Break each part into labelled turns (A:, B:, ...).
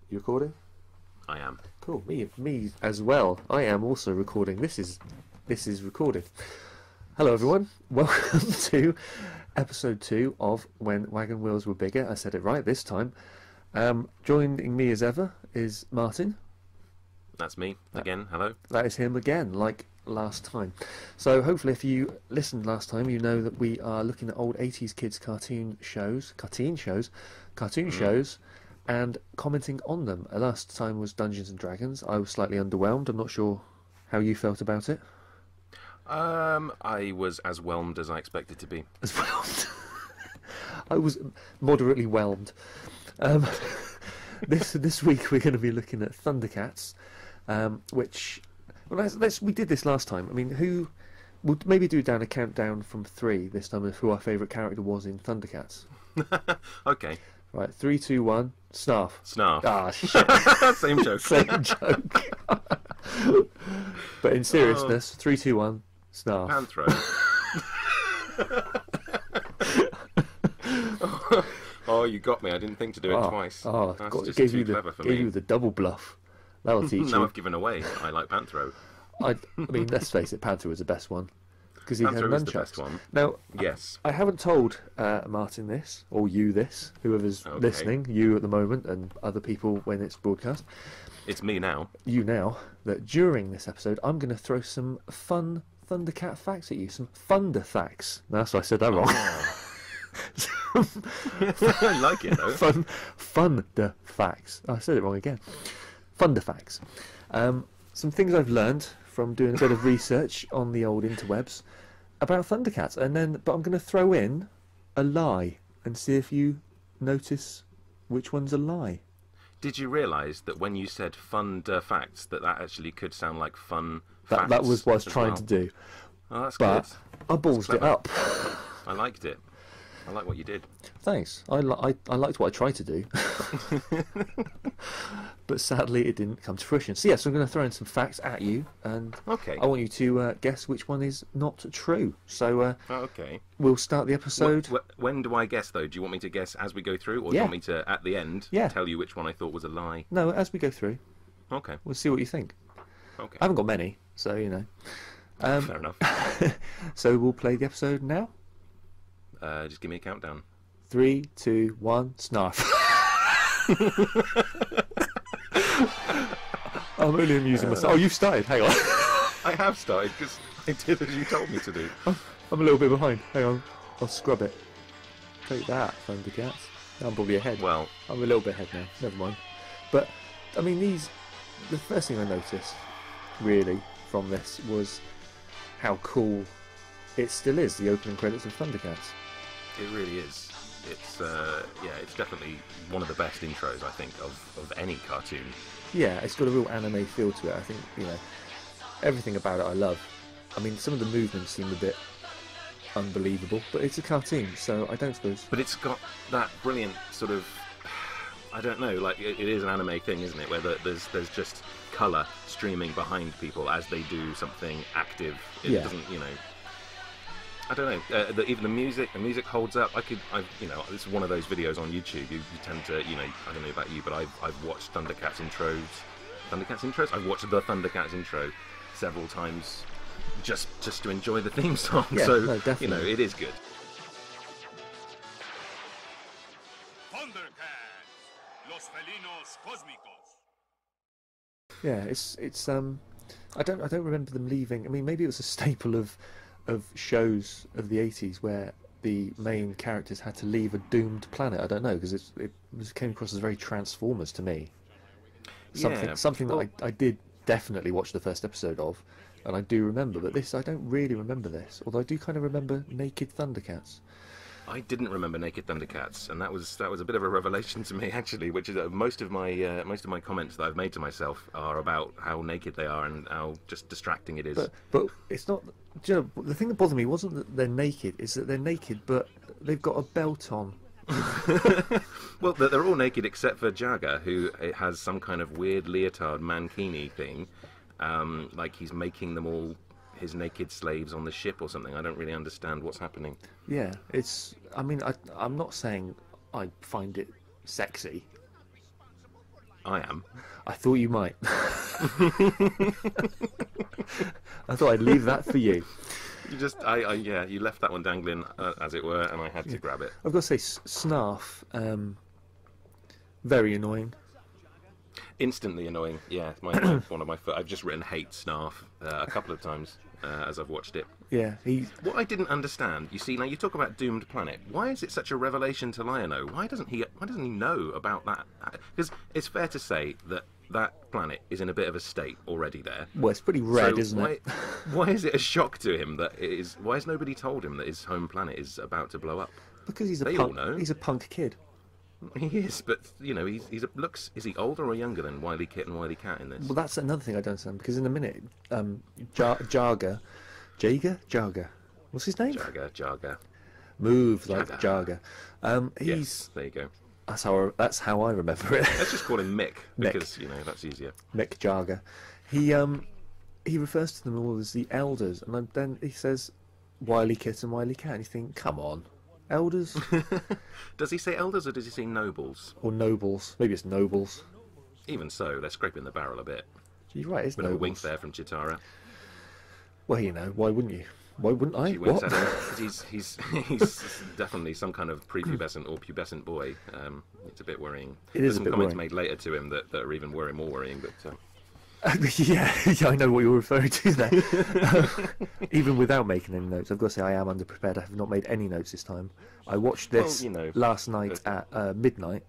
A: You recording?
B: I am.
A: Cool. Me as well. I am also recording. This is recording. Hello everyone. Welcome to episode 2 of When Wagon Wheels Were Bigger. I said it right this time. Joining me as ever is Martyn.
B: That's me again. Hello.
A: That is him again, like last time. So hopefully if you listened last time, you know that we are looking at old 80s kids cartoon shows, and commenting on them. Last time was Dungeons and Dragons. I was slightly underwhelmed. I'm not sure how you felt about it.
B: I was as whelmed as I expected to be.
A: As whelmed? I was moderately whelmed. This week we're going to be looking at Thundercats, which we did this last time. I mean, we'll maybe do down a countdown from 3 this time of who our favourite character was in Thundercats.
B: Okay.
A: Right, 3, 2, 1, Snarf.
B: Snarf.
A: Ah, shit.
B: Same joke.
A: Same joke. But in seriousness, 3, 2, 1, Snarf.
B: Panthro. Oh, you got me. I didn't think to do it twice.
A: Oh,
B: that's just
A: gave
B: too
A: you
B: clever for me.
A: you the double bluff. That'll teach you.
B: Now I've given away. I like Panthro.
A: I mean, let's face it, Panther was the best one. Because he had
B: Panthro is the
A: nunchucks.
B: best one.
A: Now,
B: Yes.
A: I haven't told Martyn this, or you this, whoever's listening, you at the moment, and other people when it's broadcast.
B: It's me now.
A: You now, that during this episode, I'm going to throw some fun Thundercat facts at you. Some Thunder facts. That's why I said that wrong.
B: I like it, though.
A: Thunder facts. I said it wrong again. Thunder facts. Some things I've learned from doing a bit of research on the old interwebs about Thundercats, but I'm going to throw in a lie and see if you notice which one's a lie.
B: Did you realise that when you said Thunder facts, that actually could sound like fun facts?
A: That was what I was trying to do.
B: Oh, that's
A: but
B: good.
A: I ballsed it up.
B: I liked it. I like what you did.
A: Thanks. I liked what I tried to do. But sadly it didn't come to fruition. So yes, I'm going to throw in some facts at you, and I want you to guess which one is not true. So we'll start the episode.
B: When do I guess, though? Do you want me to guess as we go through, or do you want me to, at the end, tell you which one I thought was a lie?
A: No, as we go through.
B: Okay.
A: We'll see what you think.
B: Okay.
A: I haven't got many, so you know.
B: Fair enough.
A: So we'll play the episode now.
B: Just give me a countdown. 3,
A: 2, 1, Snarf. I'm only amusing myself. Oh, you've started. Hang on.
B: I have started because I did as you told me to do.
A: I'm a little bit behind. Hang on. I'll scrub it. Take that, Thundercats. I'm probably ahead.
B: Well,
A: I'm a little bit ahead now. Never mind. But, I mean, the first thing I noticed, really, from this was how cool it still is, the opening credits of Thundercats.
B: It really is. It's definitely one of the best intros, I think, of any cartoon.
A: Yeah, it's got a real anime feel to it. I think, everything about it I love. I mean, some of the movements seem a bit unbelievable, but it's a cartoon, so I don't suppose.
B: But it's got that brilliant sort of, I don't know, like it is an anime thing, isn't it? Where there's just colour streaming behind people as they do something active. It doesn't, I don't know. Even the music holds up. This is one of those videos on YouTube. You tend to, I don't know about you, but I've watched Thundercats intros. I've watched the Thundercats intro several times, just to enjoy the theme song.
A: Yeah,
B: so
A: no, definitely.
B: It is good.
C: Thundercats, los felinos cósmicos.
A: Yeah, it's I don't remember them leaving. I mean, maybe it was a staple of shows of the 80s where the main characters had to leave a doomed planet. I don't know, because it came across as very Transformers to me. Something that I did definitely watch the first episode of, and I do remember, but this I don't really remember this, although I do kind of remember naked Thundercats.
B: I didn't remember Naked Thundercats, and that was a bit of a revelation to me actually. Which is most of my comments that I've made to myself are about how naked they are and how just distracting it is.
A: But it's not. Do you know, the thing that bothered me wasn't that they're naked; it's that they're naked, but they've got a belt on.
B: Well, they're all naked except for Jaga, who has some kind of weird leotard mankini thing, like he's making them all his naked slaves on the ship or something. I don't really understand what's happening.
A: Yeah, it's. I mean, I'm not saying I find it sexy.
B: I am.
A: I thought you might. I thought I'd leave that for you.
B: You just, you left that one dangling, as it were, and I had to grab it.
A: I've got to say, Snarf, very annoying.
B: Instantly annoying, yeah. One of my. I've just written hate Snarf a couple of times as I've watched it.
A: Yeah,
B: What I didn't understand, you see, now you talk about Doomed Planet. Why is it such a revelation to Lion-O? Why doesn't he know about that? Because it's fair to say that planet is in a bit of a state already there.
A: Well, it's pretty red, isn't it?
B: Why is it a shock to him that it is? Why has nobody told him that his home planet is about to blow up?
A: Because he's
B: They all know.
A: He's a punk kid.
B: He is, but you know, looks. Is he older or younger than Wile E. Kit and Wile E. Cat in this?
A: Well, that's another thing I don't understand. Because in a minute, Jaga, what's his name?
B: Jaga.
A: Moves like Jaga.
B: Yes, there you go.
A: That's how I remember it.
B: Let's just call him Mick because you know that's easier.
A: Mick Jaga. He refers to them all as the elders, and then he says Wile E. Kit and Wile E. Cat. And you think, come on, elders
B: Does he say elders or does he say nobles?
A: or nobles? Maybe it's nobles.
B: Even so, they're scraping the barrel a bit.
A: You're right, it's
B: Bit of a
A: nobles.
B: wink there from Chitara.
A: Well, you know, why wouldn't you? Why wouldn't I?
B: She winks
A: What?
B: at him 'cause he's definitely some kind of prepubescent or pubescent boy. It's a bit worrying.
A: It is
B: There's
A: a
B: some
A: bit
B: comments
A: worrying.
B: made later to him that are even more worrying. But
A: yeah, I know what you're referring to there. Even without making any notes, I've got to say I am underprepared. I have not made any notes this time. I watched this last night at midnight,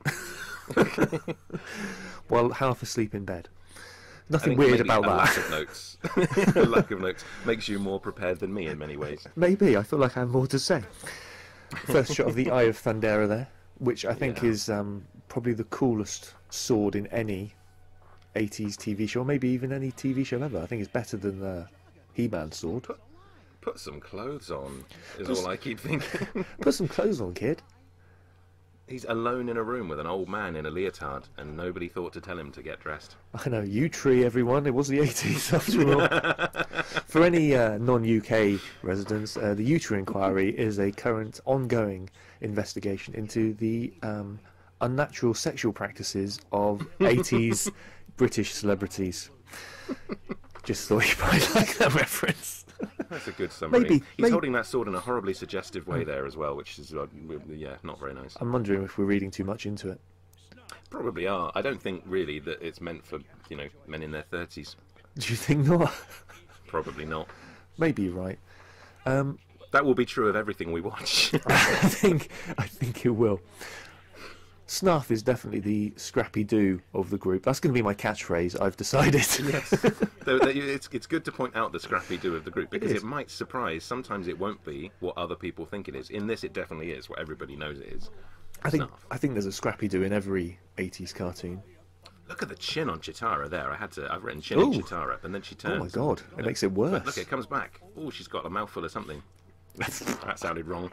A: while half asleep in bed. Nothing weird about that.
B: Lack of notes. A lack of notes makes you more prepared than me in many ways.
A: Maybe I feel like I have more to say. First shot of the Eye of Thundera there, which I think is probably the coolest sword in any 80s TV show, maybe even any TV show ever. I think it's better than the He-Man sword.
B: Put some clothes on, is all I keep thinking.
A: Put some clothes on, kid.
B: He's alone in a room with an old man in a leotard, and nobody thought to tell him to get dressed.
A: I know, U-Tree, everyone. It was the 80s, after all. For any non-UK residents, the U-Tree inquiry is a current, ongoing investigation into the unnatural sexual practices of 80s British celebrities. Just thought you might like that reference.
B: That's a good summary.
A: Maybe
B: He's holding that sword in a horribly suggestive way there as well, which is, not very nice.
A: I'm wondering if we're reading too much into it.
B: Probably are. I don't think really that it's meant for, men in their 30s.
A: Do you think not?
B: Probably not.
A: Maybe you're right.
B: That will be true of everything we watch.
A: I think it will. Snarf is definitely the Scrappy-Doo of the group. That's going to be my catchphrase, I've decided.
B: Yes. It's good to point out the Scrappy-Doo of the group, because it might surprise. Sometimes it won't be what other people think it is. In this, it definitely is what everybody knows it is.
A: I think there's a Scrappy-Doo in every 80s cartoon.
B: Look at the chin on Chitara there. I've written chin on Chitara, and then she turns.
A: Oh my god, it makes it worse.
B: Look, it comes back. Oh, she's got a mouthful of something. That sounded wrong.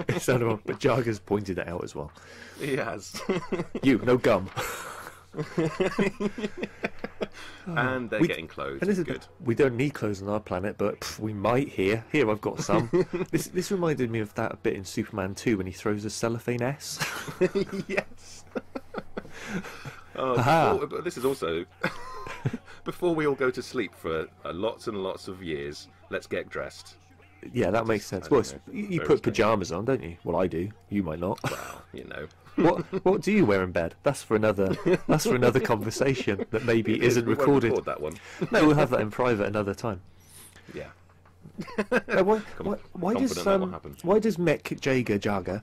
A: It sounded wrong, but Jaga's pointed it out as well.
B: He has.
A: No gum.
B: And they're getting clothes. And this is good.
A: We don't need clothes on our planet, but we might here. Here, I've got some. This reminded me of that bit in Superman 2 when he throws a cellophane S.
B: Yes. But this is also... Before we all go to sleep for lots and lots of years, let's get dressed.
A: Yeah, that makes sense. Well, you put pyjamas on, don't you? Well, I do. You might not.
B: Well,
A: What do you wear in bed? That's for another conversation that maybe isn't
B: we won't
A: recorded.
B: record that one.
A: No, we'll have that in private another time.
B: Yeah.
A: Why does Mick Jaga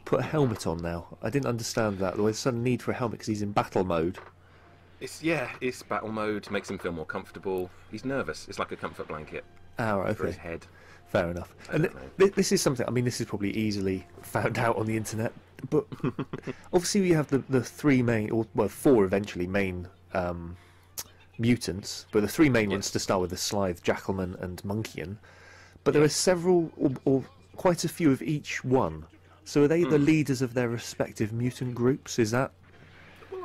A: put a helmet on now? I didn't understand that. There's some need for a helmet because he's in battle mode.
B: It's battle mode. Makes him feel more comfortable. He's nervous. It's like a comfort blanket.
A: Ah, right,
B: for his
A: okay.
B: head.
A: Fair enough.
B: I
A: And
B: don't know.
A: this is something. I mean, this is probably easily found out on the internet, but obviously we have the three main, or well, four eventually main mutants, but the three main ones to start with are Slithe, Jackalman, and Monkeyan. But there are several, or quite a few of each one. So are they the leaders of their respective mutant groups? Is that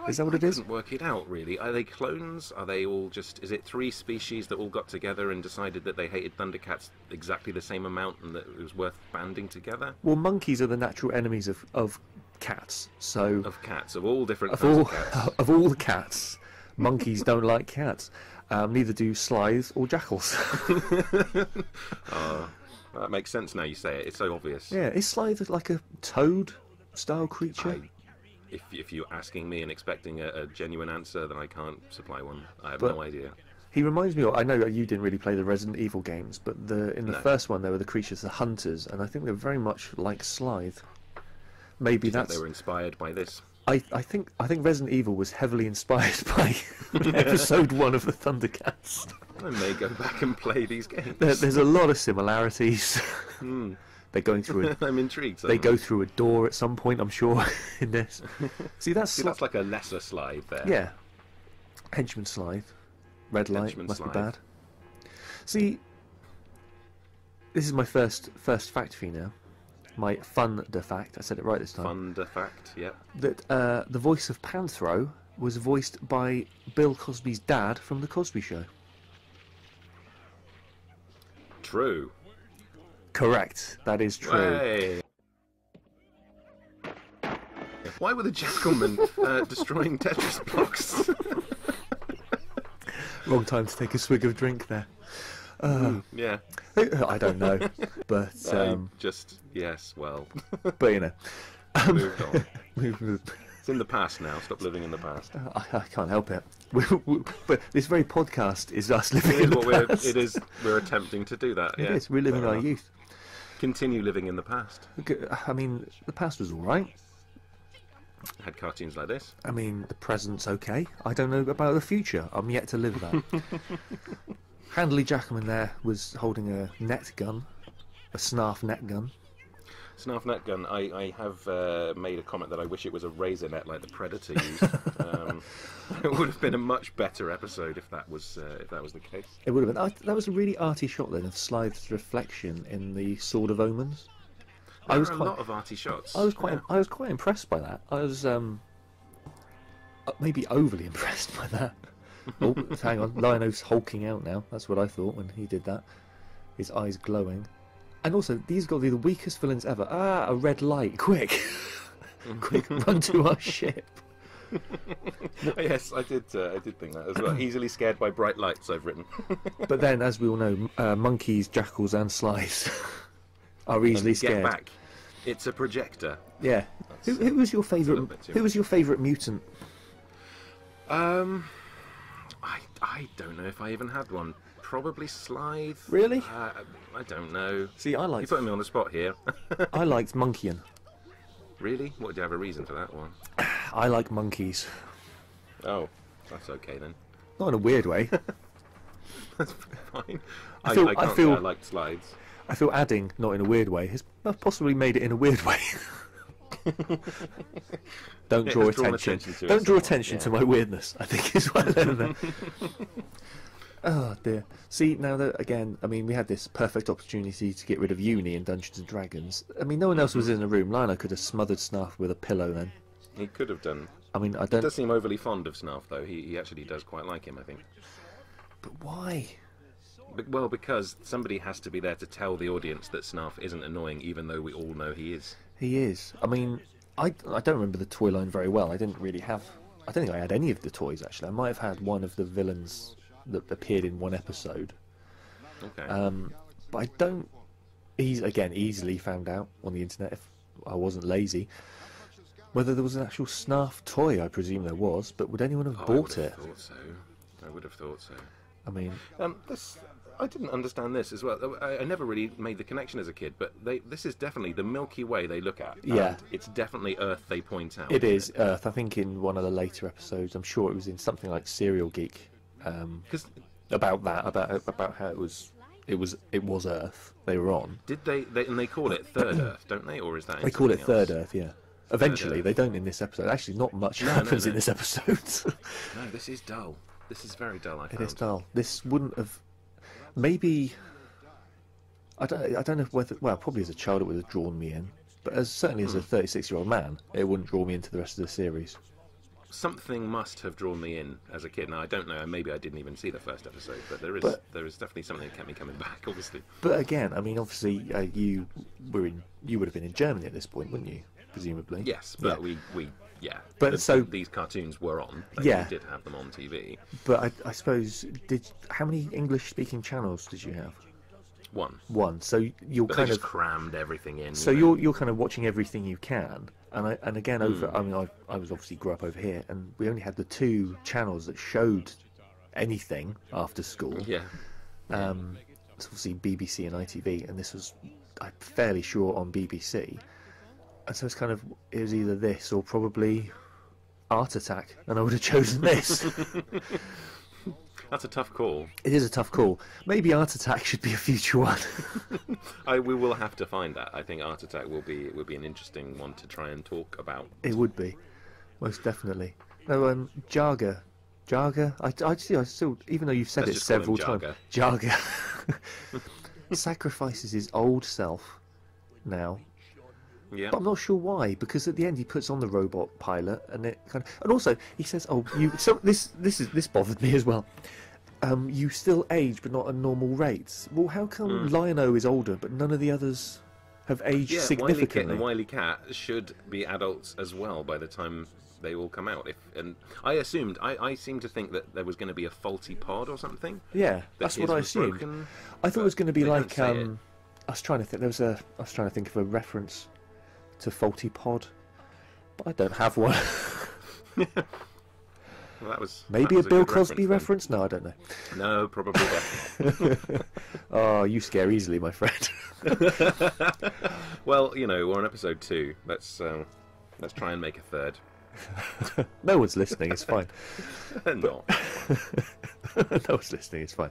A: is that what it is?
B: I couldn't work it out, really. Are they clones? Are they all just... Is it three species that all got together and decided that they hated Thundercats exactly the same amount and that it was worth banding together?
A: Well, monkeys are the natural enemies of cats. So
B: Of cats, of all different
A: of
B: kinds
A: all
B: of cats.
A: of all the cats, monkeys don't like cats. Neither do Slithes or jackals.
B: That makes sense now you say it. It's so obvious.
A: Yeah, is Slithe like a toad-style creature?
B: If you're asking me and expecting a genuine answer, then I can't supply one. I have no idea.
A: He reminds me of, I know you didn't really play the Resident Evil games, but in the first one there were the creatures, the hunters, and I think they're very much like Slithe. Maybe that's...
B: They were inspired by this.
A: I think Resident Evil was heavily inspired by episode 1 of the Thundercats.
B: I may go back and play these games.
A: There's a lot of similarities. They're going through
B: I'm intrigued.
A: They go through a door at some point, I'm sure, in this. See, that's
B: like a lesser Slithe there.
A: Yeah. Henchman Slithe. Red light,
B: Henchman
A: must
B: Slithe.
A: be bad. See, this is my first fact for you now. My Thunder fact. I said it right this time.
B: Thunder fact, yep.
A: That the voice of Panthro was voiced by Bill Cosby's dad from The Cosby Show.
B: True.
A: Correct. That is true.
B: Hey. Why were the Jackalmen destroying Tetris blocks?
A: Wrong time to take a swig of drink there.
B: Yeah.
A: I don't know, but
B: yes, well.
A: but you know,
B: Moved on.
A: move.
B: It's in the past now. Stop living in the past.
A: I can't help it. But this very podcast is us living
B: It
A: in
B: is
A: the
B: what
A: past.
B: we're attempting to do that.
A: It
B: Yeah,
A: is. We're living
B: fair
A: our
B: enough.
A: youth.
B: Continue living in the past.
A: I mean, the past was all right.
B: Had cartoons like this.
A: I mean, the present's okay. I don't know about the future. I'm yet to live that. Handley Jackalman there was holding a net gun, a snarf net gun.
B: Snarf net gun. I have made a comment that I wish it was a razor net like the Predator used. It would have been a much better episode if that was the case.
A: It would have been. That was a really arty shot then of Slithe's reflection in the Sword of Omens.
B: There are a lot of arty shots.
A: I was quite impressed by that. I was maybe overly impressed by that. Oh, hang on, Lion-O's hulking out now. That's what I thought when he did that. His eyes glowing. And also, these got to be the weakest villains ever. Ah, a red light! Quick, quick, run to our ship.
B: Yes, I did think that as well. Easily scared by bright lights, I've written.
A: But then, as we all know, monkeys, jackals, and Slithes are easily scared.
B: Get back! It's a projector.
A: Yeah. Who was your favourite? Who was your favourite mutant?
B: I don't know if I even had one. Probably Slithe.
A: Really?
B: I don't know.
A: See, I
B: You're
A: liked
B: putting me on the spot here.
A: I liked Monkeyan.
B: Really? What, do you have a reason for that one?
A: I like monkeys.
B: Oh, that's okay then.
A: Not in a weird way.
B: That's fine.
A: I feel-
B: I
A: I
B: can't
A: feel-
B: say I liked Slides.
A: I feel adding, not in a weird way, has possibly made it in a weird way. Don't
B: It
A: draw
B: has drawn
A: attention.
B: attention to it
A: Don't draw
B: somewhat,
A: attention
B: yeah.
A: to my weirdness, I think is what I learned there. Oh dear. See, now that, again, I mean, we had this perfect opportunity to get rid of Uni in Dungeons and Dragons. I mean, no one else was in the room. Lionel could have smothered Snarf with a pillow then.
B: He could have done.
A: I mean, I
B: He
A: don't...
B: does seem overly fond of Snarf, though. He actually does quite like him, I think.
A: But why?
B: Well, because somebody has to be there to tell the audience that Snarf isn't annoying, even though we all know he is.
A: He is. I mean, I don't remember the toy line very well. I didn't really have... I don't think I had any of the toys, actually. I might have had one of the villains that appeared in one episode.
B: Okay.
A: But I don't... He's, again, easily found out on the internet if I wasn't lazy. Whether there was an actual Snarf toy, I presume there was, but would anyone have bought it?
B: I would have thought so.
A: I mean...
B: I didn't understand this as well. I never really made the connection as a kid, but this is definitely the Milky Way they look at.
A: Yeah.
B: And it's definitely Earth they point out.
A: It is Earth. I think in one of the later episodes, I'm sure it was in something like Serial Geek,
B: Because
A: about that, about how it was it was Earth they were on.
B: Did they and they call it Third Earth, don't they? Or is that
A: They call it
B: something else?
A: Third Earth, yeah. Eventually,
B: Earth.
A: they don't in this episode. Actually, not much happens in this episode.
B: No, this is dull. This is very dull, I found.
A: It is dull. This wouldn't have... Maybe... I don't know whether... Well, probably as a child it would have drawn me in. But certainly as a 36-year-old man, it wouldn't draw me into the rest of the series.
B: Something must have drawn me in as a kid. Now, I don't know, maybe I didn't even see the first episode, but there is definitely something that kept me coming back, obviously.
A: But again, I mean, obviously, you would have been in Germany at this point, wouldn't you? Presumably.
B: Yes, but we
A: But
B: these cartoons were on. We did have them on TV.
A: But I suppose, how many English-speaking channels did you have? One. So you're
B: But
A: kind
B: they just
A: of
B: crammed everything in.
A: So you're kind of watching everything you can, and again over. I mean, I was obviously grew up over here, and we only had the 2 channels that showed anything after school.
B: Yeah.
A: It's obviously BBC and ITV, and this was, I'm fairly sure, on BBC. And so it was either this or probably Art Attack, and I would have chosen this.
B: That's a tough call.
A: It is a tough call. Maybe Art Attack should be a future one.
B: We will have to find that. I think Art Attack will be an interesting one to try and talk about.
A: It would be, most definitely. No, Jarga. I still, even though you've said
B: Let's
A: it
B: just call
A: several
B: him
A: times, Jarga sacrifices his old self now.
B: Yeah.
A: But I'm not sure why, because at the end he puts on the robot pilot, and and also he says, "Oh, you." So this bothered me as well. You still age, but not at normal rates. Well, how come Lion-O is older, but none of the others have aged significantly?
B: Wile E. Cat should be adults as well by the time they all come out. And I seem to think that there was going to be a faulty pod or something.
A: Yeah, that's what I assumed.
B: Broken,
A: I thought it was going to be like
B: I
A: was trying to think. I was trying to think of a reference to faulty pod, but I don't have one.
B: Well, that was
A: maybe a Bill Cosby reference. No, I don't know.
B: No, probably not.
A: Oh, you scare easily, my friend.
B: Well, we're on episode 2. Let's try and make a third.
A: No one's listening. It's fine.
B: No.
A: No one's listening. It's fine.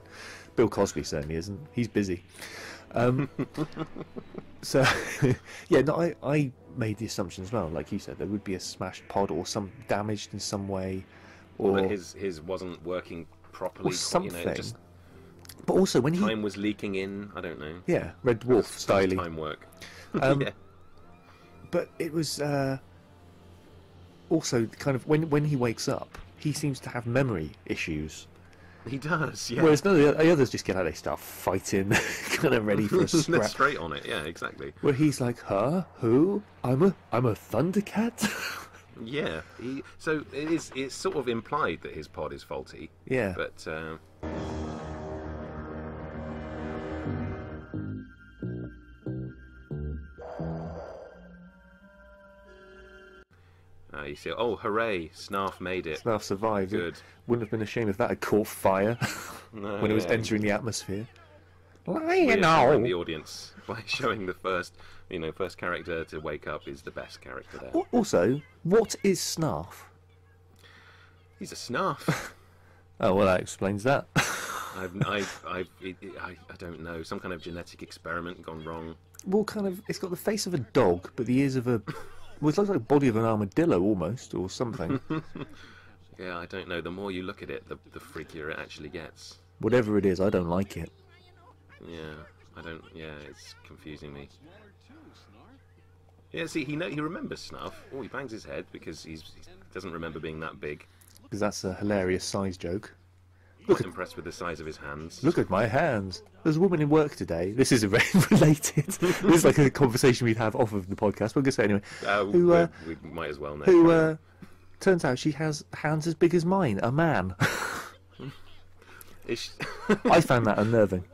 A: Bill Cosby certainly isn't. He's busy. So, yeah, no, I made the assumption as well, like you said, there would be a smashed pod or some damaged in some way, or
B: that his wasn't working properly,
A: or something.
B: Just
A: but also when
B: time was leaking in. I don't know.
A: Yeah, Red Dwarf style.
B: Time work.
A: Yeah. But it was also kind of when he wakes up, he seems to have memory issues.
B: He does, yeah.
A: Whereas none of the others just get out, they start fighting, kind of ready for a scrap.
B: They're straight on it, yeah, exactly.
A: Where he's like, "Huh? Who? I'm a Thundercat."
B: Yeah. So it's sort of implied that his pod is faulty.
A: Yeah.
B: But you see, oh, hooray, Snarf made it.
A: Snarf survived.
B: Good.
A: Wouldn't have been a shame if that had caught fire when it was entering the atmosphere.
B: Showing the audience by showing the first character to wake up is the best character there.
A: Also, what is Snarf?
B: He's a Snarf.
A: Oh, well, that explains that.
B: I don't know. Some kind of genetic experiment gone wrong.
A: Well, it's got the face of a dog, but the ears of a... Well, it looks like the body of an armadillo, almost, or something.
B: Yeah, I don't know. The more you look at it, the freakier it actually gets.
A: Whatever it is, I don't like it.
B: Yeah, it's confusing me. Yeah, see, he remembers Snarf. Oh, he bangs his head because he doesn't remember being that big.
A: Because that's a hilarious size joke.
B: He's impressed with the size of his hands.
A: Look at my hands. There's a woman in work today. This is related. This is like a conversation we'd have off of the podcast. We're going to say anyway.
B: We might as well know.
A: Who turns out she has hands as big as mine. A man. I found that unnerving.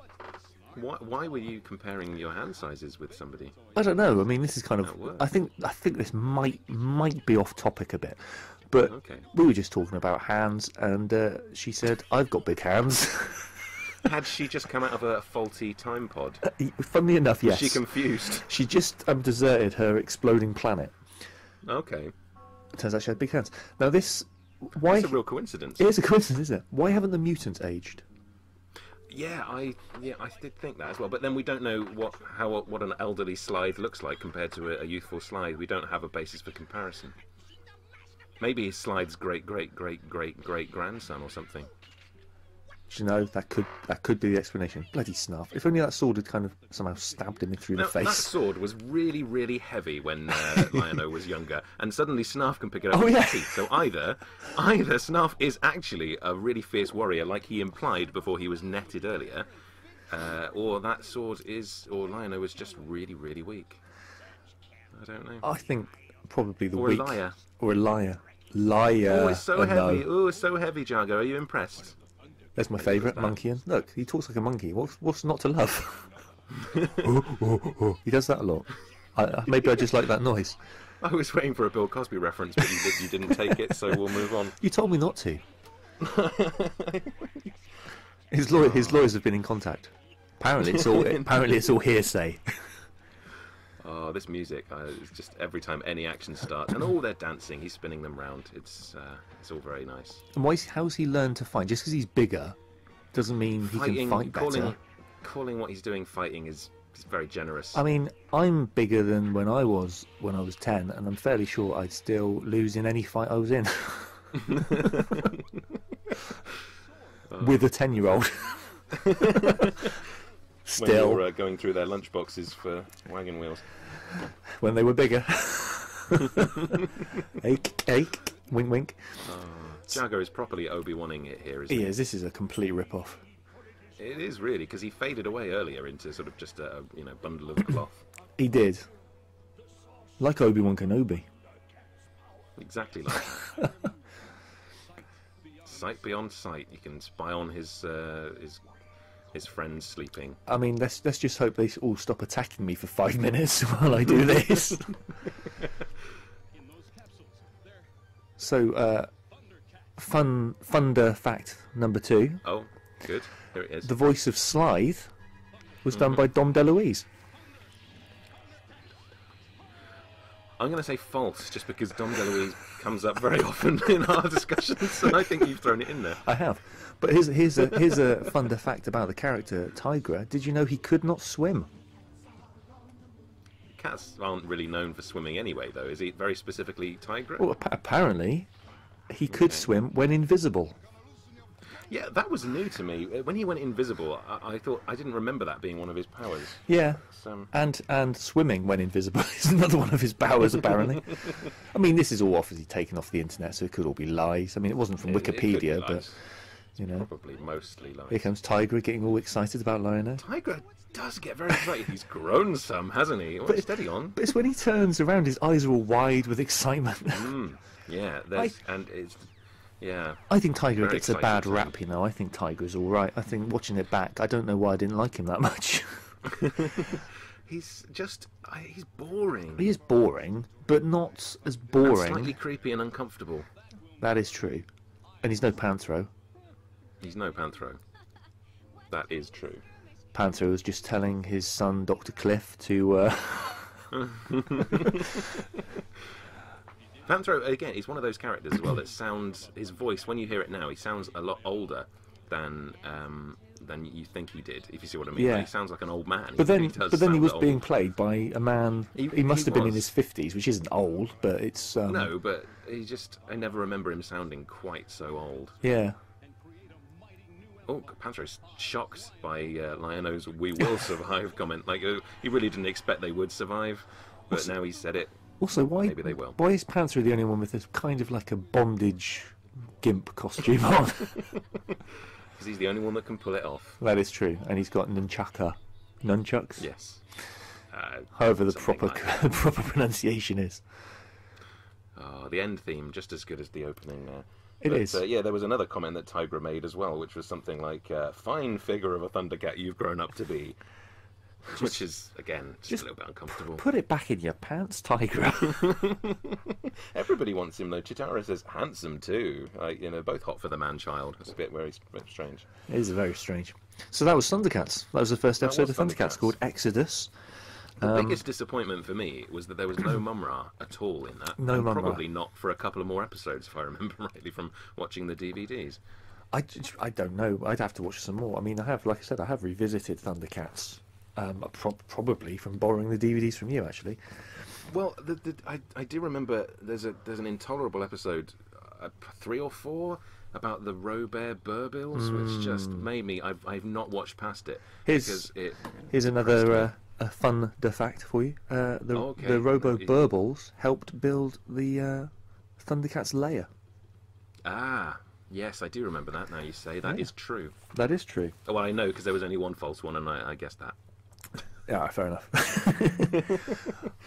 B: Why were you comparing your hand sizes with somebody?
A: I don't know. I mean, this is kind of... I think this might be off topic a bit. But we were just talking about hands, and she said, "I've got big hands."
B: Had she just come out of a faulty time pod?
A: Funnily enough, yes.
B: Was she confused?
A: She just deserted her exploding planet.
B: Okay.
A: It turns out she had big hands. Now this...
B: It's a real coincidence.
A: It is a coincidence, isn't it? Why haven't the mutants aged?
B: Yeah, I did think that as well. But then we don't know what an elderly Slithe looks like compared to a youthful Slithe. We don't have a basis for comparison. Maybe he's Slithe's great grandson or something.
A: Do you know, that could be the explanation. Bloody Snarf. If only that sword had kind of somehow stabbed him through the face.
B: That sword was really, really heavy when Lion-O was younger, and suddenly Snarf can pick it up
A: with
B: his teeth. So either Snarf is actually a really fierce warrior, like he implied before he was netted earlier, or that sword or Lion-O was just really, really weak. I don't know.
A: I think probably the
B: or
A: weak.
B: A liar.
A: Or a liar. Liar.
B: Oh, it's so heavy. Oh, it's so heavy, Jago. Are you impressed?
A: There's my favourite, Monkeyan. Look, he talks like a monkey. What's not to love? He does that a lot. Maybe I just like that noise.
B: I was waiting for a Bill Cosby reference, but you didn't take it, so we'll move on.
A: You told me not to. His lawyers have been in contact. Apparently it's all hearsay.
B: Oh, this music! It's just every time any action starts, and they're dancing. He's spinning them round. It's all very nice.
A: And how's he learned to fight? Just because he's bigger doesn't mean he can fight better.
B: Calling what he's doing fighting is very generous.
A: I mean, I'm bigger than when I was 10, and I'm fairly sure I'd still lose in any fight I was in. With a 10-year-old.
B: Still. When they were going through their lunchboxes for wagon wheels.
A: When they were bigger. Ache, wink, wink.
B: Jago is properly Obi-Wanning it here, isn't he?
A: He is. This is a complete rip-off.
B: It is really, because he faded away earlier into sort of just a bundle of cloth.
A: He did. Like Obi-Wan Kenobi.
B: Exactly like. Sight beyond sight. You can spy on his friends sleeping.
A: I mean, let's just hope they all stop attacking me for 5 minutes while I do this. So, Thunder fact number 2.
B: Oh, good. Here it is.
A: The voice of Slithe was done by Dom DeLuise.
B: I'm going to say false, just because Dom DeLuise comes up very often in our discussions, and I think you've thrown it in there.
A: I have. But here's a Thunder fact about the character Tigra. Did you know he could not swim?
B: Cats aren't really known for swimming anyway, though. Is he very specifically Tigra?
A: Well, apparently he could swim when invisible.
B: Yeah, that was new to me. When he went invisible, I thought I didn't remember that being one of his powers.
A: Yeah, and swimming when invisible is another one of his powers, apparently. I mean, this is all obviously taken off the internet, so it could all be lies. I mean, it wasn't from Wikipedia, but you know,
B: probably mostly lies.
A: Here comes Tigra getting all excited about Lion-O.
B: Tigra does get very excited. He's grown some, hasn't he? Well, steady on.
A: But it's when he turns around, his eyes are all wide with excitement.
B: Yeah, yeah.
A: I think Tigra gets a bad rap, you know. I think Tigra's all right. I think watching it back, I don't know why I didn't like him that much.
B: He's boring.
A: He is boring, but not as boring.
B: And slightly creepy and uncomfortable.
A: That is true. And he's no Panthro.
B: He's no Panthro. That is true.
A: Panthro was just telling his son, Dr. Cliff, to...
B: Panthro, again, he's one of those characters as well that sounds... His voice, when you hear it now, he sounds a lot older than you think he did, if you see what I mean.
A: Yeah.
B: Like, he sounds like an old man.
A: But then he was being played by a man... He must have been in his 50s, which isn't old, but it's...
B: No, but I never remember him sounding quite so old.
A: Yeah.
B: Oh, Panthro's shocked by Lion-O's "We will survive" comment. Like, he really didn't expect they would survive, but now he said it.
A: Also,
B: maybe they will.
A: Why is Panther the only one with this kind of like a bondage gimp costume on?
B: Because he's the only one that can pull it off.
A: That is true, and he's got nunchucks.
B: Yes.
A: However, the proper pronunciation is.
B: Oh, the end theme just as good as the opening there.
A: It is.
B: Yeah, there was another comment that Tigra made as well, which was something like, "Fine figure of a Thundercat you've grown up to be." Which is, again, just a little bit uncomfortable.
A: Put it back in your pants, Tigra.
B: Everybody wants him, though. Chitara says handsome, too. Like, both hot for the man-child. It's a bit very strange.
A: It is very strange. So that was Thundercats. That was the first episode of Thundercats called Exodus.
B: The biggest disappointment for me was that there was no Mum-Ra at all in that.
A: No Mum-Ra.
B: Probably not for a couple of more episodes, if I remember rightly from watching the DVDs.
A: I don't know. I'd have to watch some more. I mean, like I said, I have revisited Thundercats, probably from borrowing the DVDs from you, actually.
B: Well, I do remember there's an intolerable episode, 3 or 4, about the Robert Burbills, which just made me. I've not watched past it because
A: here's another a fun fact for you. The Robo Burbills helped build the Thundercats lair.
B: Ah, yes, I do remember that. Now you say that is true.
A: That is true.
B: Well, I know because there was only one false one, and I guessed that.
A: Yeah, fair enough.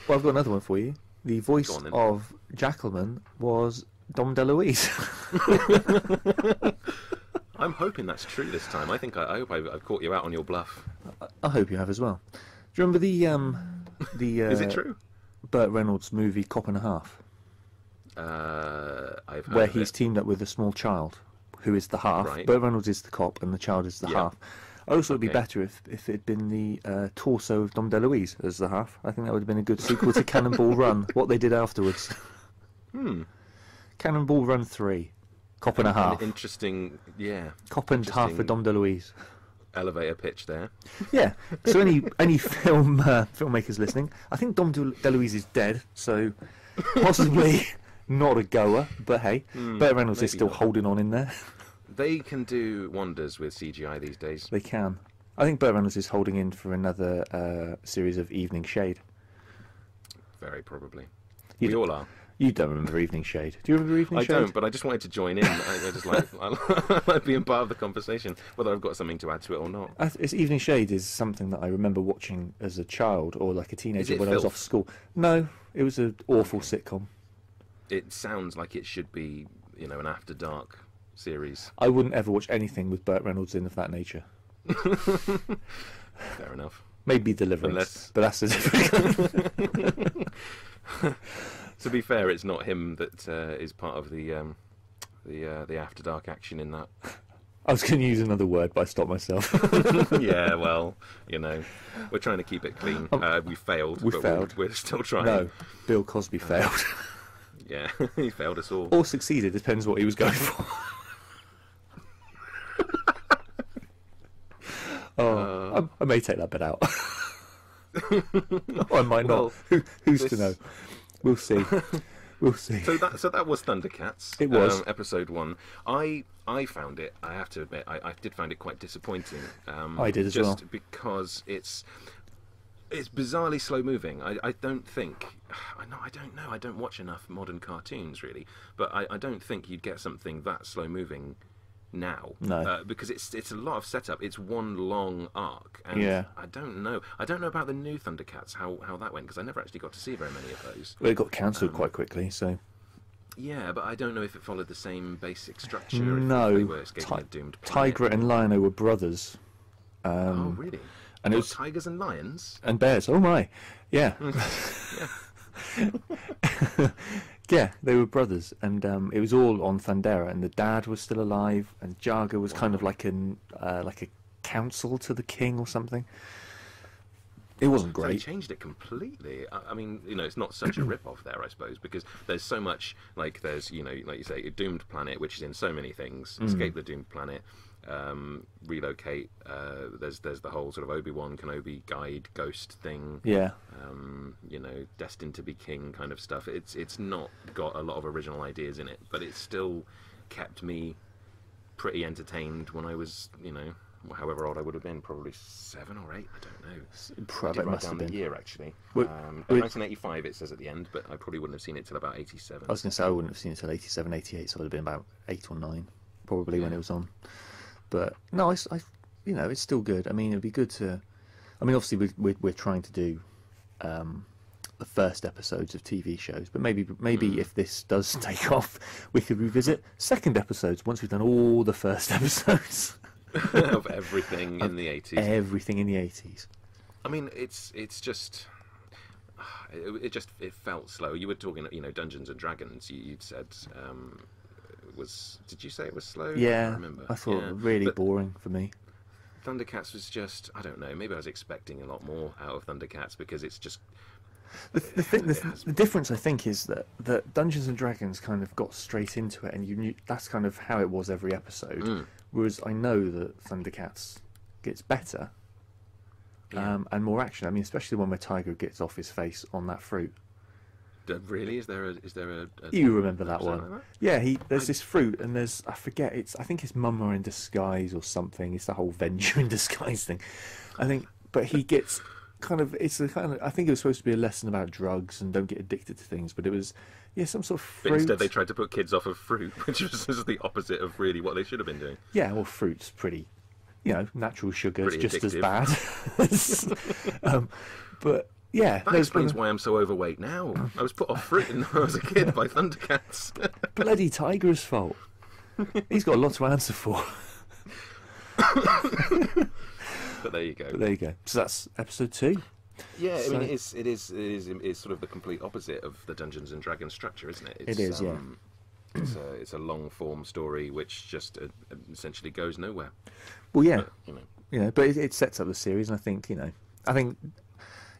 A: Well, I've got another one for you. The voice of Jackalman was Dom DeLuise.
B: I'm hoping that's true this time. I hope I've caught you out on your bluff.
A: I hope you have as well. Do you remember the
B: Is it true?
A: Burt Reynolds movie Cop and a Half?
B: I've heard
A: where
B: of
A: he's
B: it.
A: teamed up with a small child who is the half.
B: Right.
A: Burt Reynolds is the cop and the child is the half. I also would be
B: Okay.
A: better if it had been the torso of Dom DeLuise as the half. I think that would have been a good sequel to Cannonball Run, what they did afterwards. Cannonball Run 3. Cop and a half.
B: Interesting, yeah.
A: Cop and half for Dom DeLuise.
B: Elevator pitch there.
A: Yeah. So any filmmakers listening, I think Dom DeLuise is dead, so possibly not a goer. But hey, Burt Reynolds is still
B: not.
A: holding on in there.
B: They can do wonders with CGI these days.
A: They can. I think Burt Reynolds is holding in for another series of Evening Shade.
B: Very probably.
A: You
B: We all are.
A: You don't remember Evening Shade. Do you remember Evening
B: I
A: Shade?
B: don't, but I just wanted to join in. I just I like being part of the conversation, whether I've got something to add to it or not.
A: It's Evening Shade is something that I remember watching as a child or like a teenager
B: it
A: when I was
B: filth?
A: off school. No, it was an awful sitcom.
B: It sounds like it should be, an After Dark series.
A: I wouldn't ever watch anything with Burt Reynolds in of that nature.
B: Fair enough.
A: Maybe Deliverance, but that's a different.
B: To be fair, it's not him that is part of the After Dark action in that.
A: I was going to use another word, but I stopped myself.
B: Yeah, well, we're trying to keep it clean. We failed.
A: We
B: but
A: failed.
B: We're still trying.
A: No, Bill Cosby failed.
B: Yeah, he failed us all.
A: Or succeeded, depends what he was going for. I may take that bit out. I might not. Who's to know? We'll see. We'll see.
B: So that was Thundercats.
A: It was.
B: episode 1. I found it. I have to admit, I did find it quite disappointing.
A: I did as well.
B: Just because it's bizarrely slow moving. I don't think. I don't know. I don't watch enough modern cartoons really, but I don't think you'd get something that slow moving now.
A: No.
B: Because it's a lot of setup. It's one long arc, and
A: Yeah.
B: I don't know about the new Thundercats, how that went, because I never actually got to see very many of those.
A: Well, it got cancelled quite quickly, so.
B: Yeah, but I don't know if it followed the same basic structure.
A: No.
B: If they were escaping a doomed planet.
A: Tigra and Lion-O were brothers.
B: Oh, really?
A: And it
B: What,
A: was
B: tigers and lions?
A: and bears. Oh my, yeah. Yeah, they were brothers, and it was all on Thundera, and the dad was still alive, and Jaga was kind of like a counsel to the king or something. It wasn't
B: So they
A: great.
B: changed it completely. I mean, it's not such a rip-off there, I suppose, because there's so much, there's, like you say, a doomed planet, which is in so many things. Escape the doomed planet, relocate. There's the whole sort of Obi-Wan Kenobi guide ghost thing.
A: Yeah,
B: Destined to be king kind of stuff. It's not got a lot of original ideas in it, but it still kept me pretty entertained when I was, however old I would have been, probably 7 or 8. I don't know. I
A: probably
B: did write
A: must
B: down
A: have
B: the
A: been.
B: year actually.
A: Wait,
B: 1985 it says at the end, but I probably wouldn't have seen it till about 87.
A: I was going to say I wouldn't have seen it till 87, 88, so I would have been about 8 or 9, probably when it was on. But no, it's still good. I mean, it'd be good to. I mean, obviously we're trying to do the first episodes of TV shows, but maybe if this does take off, we could revisit second episodes once we've done all the first episodes
B: of everything in the 80s.
A: Everything in the 80s.
B: I mean, it's just. It felt slow. You were talking, Dungeons and Dragons. You'd said. Did you say it was slow? I
A: Yeah,
B: don't remember.
A: I thought
B: Yeah.
A: really
B: But
A: boring for me.
B: Thundercats was just, I don't know, maybe I was expecting a lot more out of Thundercats because it's just
A: The difference, I think, is that Dungeons and Dragons kind of got straight into it, and you knew that's kind of how it was every episode. Whereas I know that Thundercats gets better and more action. I mean, especially the one where Tiger gets off his face on that fruit.
B: Really? Is there a
A: you remember that one?
B: Like that?
A: Yeah, there's this fruit, and I think it's Mama in disguise or something. It's the whole Venture in disguise thing. I think, but he gets I think it was supposed to be a lesson about drugs and don't get addicted to things, but it was some sort of fruit.
B: But instead they tried to put kids off of fruit, which was the opposite of really what they should have been doing.
A: Yeah, well, fruit's pretty, natural sugar is just
B: addictive.
A: as bad. But yeah,
B: that explains why I'm so overweight now. I was put off fruit when I was a kid by Thundercats.
A: Bloody Tiger's fault. He's got a lot to answer for.
B: But there you go.
A: So that's episode 2.
B: Yeah, I mean, it is sort of the complete opposite of the Dungeons and Dragons structure, isn't it?
A: It is, yeah.
B: It's a long form story which just essentially goes nowhere.
A: Well, yeah, but it sets up the series, and I think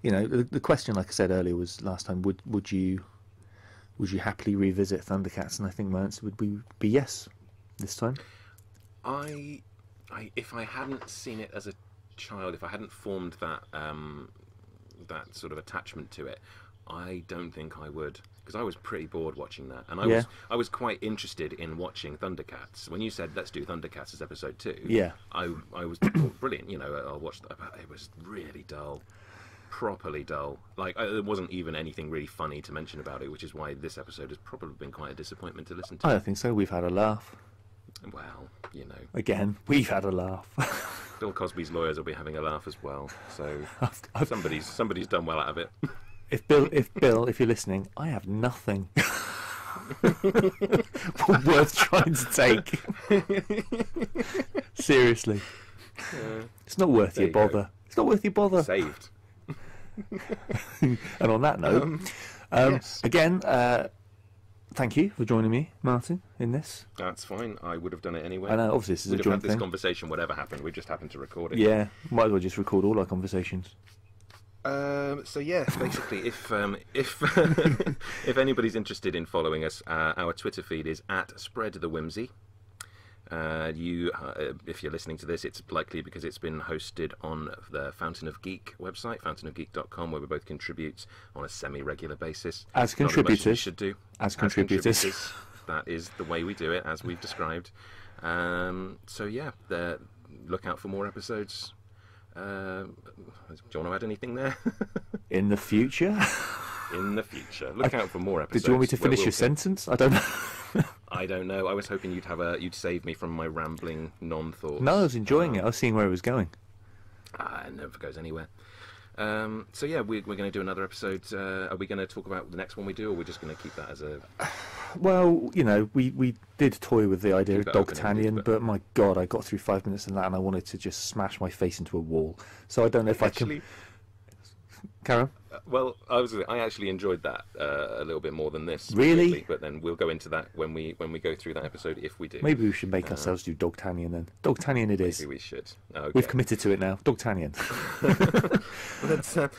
A: the question, like I said earlier, was last time: would you happily revisit Thundercats? And I think my answer would be yes this time.
B: If I hadn't seen it as a child, if I hadn't formed that sort of attachment to it, I don't think I would, because I was pretty bored watching that, and I was quite interested in watching Thundercats. When you said let's do Thundercats as episode 2, I was brilliant. I'll watch that. It was really dull. Properly dull. Like, there wasn't even anything really funny to mention about it, which is why this episode has probably been quite a disappointment to listen to.
A: I don't think so. We've had a laugh.
B: Well,
A: Again, we've had a laugh.
B: Bill Cosby's lawyers will be having a laugh as well. So somebody's done well out of it.
A: If Bill, if you're listening, I have nothing worth trying to take. Seriously, it's not worth your bother. It's not worth your bother.
B: Saved.
A: And on that note,
B: yes.
A: Again, thank you for joining me, Martyn, in this.
B: That's fine. I would have done it anyway.
A: I know, obviously this is a joint thing. We'd have had this
B: conversation, whatever happened. We just happened to record it.
A: Yeah, might as well just record all our conversations.
B: So yeah, basically, if if anybody's interested in following us, our Twitter feed is @SpreadTheWhimsy. If you're listening to this, it's likely because it's been hosted on the Fountain of Geek website, fountainofgeek.com, where we both contribute on a semi-regular basis.
A: As contributors.
B: Should do.
A: As contributors.
B: That is the way we do it, as we've described. So yeah, look out for more episodes. Do you want to add anything there?
A: In the future?
B: In the future. Look out for more episodes.
A: Did you want me to finish your sentence? I don't know.
B: I don't know. I was hoping you'd save me from my rambling non-thoughts.
A: No, I was enjoying it. I was seeing where it was going.
B: It never goes anywhere. So yeah, we're going to do another episode. Are we going to talk about the next one we do, or we're just going to keep that as a...
A: Well, we did toy with the idea of Dogtanian, but my God, I got through 5 minutes of that and I wanted to just smash my face into a wall. So I don't know if I can... Karen?
B: Well, I actually enjoyed that a little bit more than this.
A: Really?
B: But then we'll go into that when we go through that epised, if we do.
A: Maybe we should make ourselves do Dogtanian then. Dogtanian it is.
B: Maybe we should. Okay.
A: We've committed to it now. Dogtanian.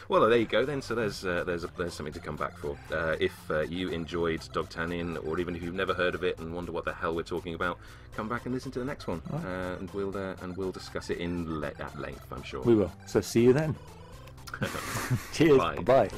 B: Well, there you go then. So there's something to come back for. If you enjoyed Dogtanian, or even if you've never heard of it and wonder what the hell we're talking about, come back and listen to the next one, and we'll discuss it at length, I'm sure.
A: We will. So see you then. Cheers.
B: Bye.
A: Bye.